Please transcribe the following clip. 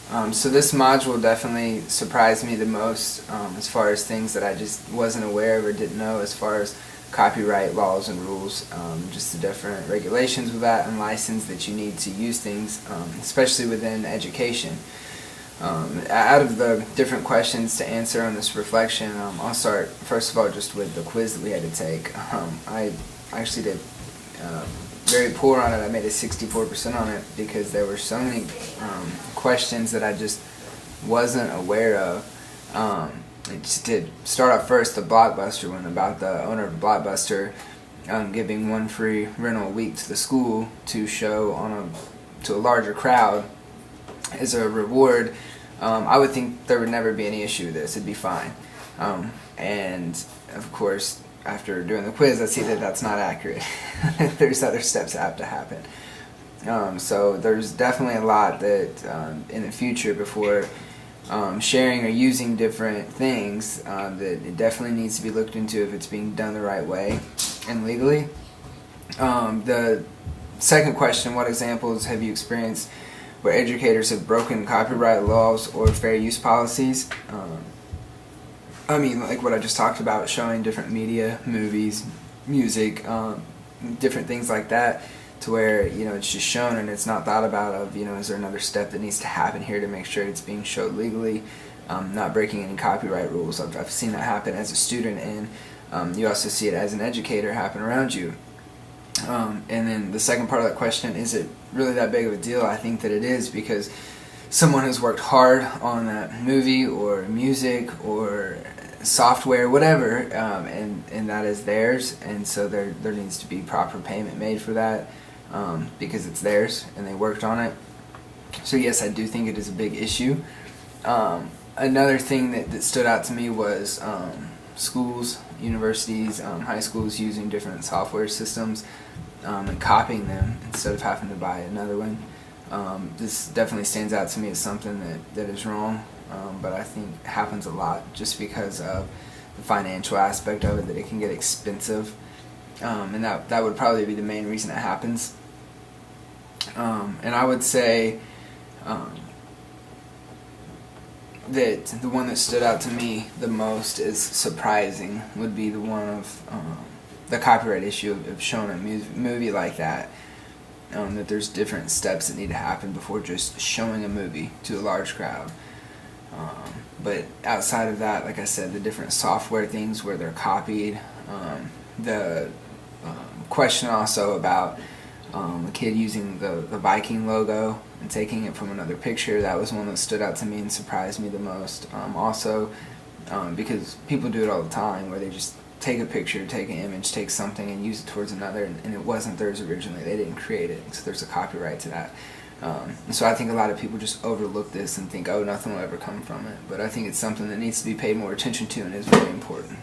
So this module definitely surprised me the most as far as things that I just wasn't aware of or didn't know as far as copyright laws and rules, just the different regulations with that and license that you need to use things, especially within education. Out of the different questions to answer on this reflection, I'll start first of all just with the quiz that we had to take. I actually did very poor on it. I made a 64% on it because there were so many questions that I just wasn't aware of. Just to start off first, the Blockbuster one about the owner of Blockbuster giving one free rental a week to the school to show to a larger crowd as a reward. I would think there would never be any issue with this. It'd be fine. And of course, after doing the quiz, I see that that's not accurate. There's other steps that have to happen. So there's definitely a lot that in the future before sharing or using different things that it definitely needs to be looked into if it's being done the right way and legally. The second question, what examples have you experienced where educators have broken copyright laws or fair use policies? I mean, like what I just talked about, showing different media, movies, music, different things like that, to where, it's just shown and it's not thought about of, is there another step that needs to happen here to make sure it's being showed legally, not breaking any copyright rules. I've seen that happen as a student, and you also see it as an educator happen around you. And then the second part of that question, is it really that big of a deal? I think that it is, because someone has worked hard on that movie or music or software, whatever, and that is theirs, and so there needs to be proper payment made for that, because it's theirs and they worked on it. So yes, I do think it is a big issue. Another thing that stood out to me was schools, universities, high schools using different software systems and copying them instead of having to buy another one. This definitely stands out to me as something that is wrong, but I think it happens a lot just because of the financial aspect of it, that it can get expensive, and that would probably be the main reason it happens. And I would say that the one that stood out to me the most as surprising would be the one of the copyright issue of showing a movie like that. That there's different steps that need to happen before just showing a movie to a large crowd. But outside of that, like I said, the different software things where they're copied, the question also about a kid using the Viking logo and taking it from another picture, that was one that stood out to me and surprised me the most. Also, because people do it all the time, where they just take a picture, take an image, take something and use it towards another, and it wasn't theirs originally. They didn't create it, so there's a copyright to that. And so I think a lot of people just overlook this and think, oh, nothing will ever come from it. But I think it's something that needs to be paid more attention to and is very important.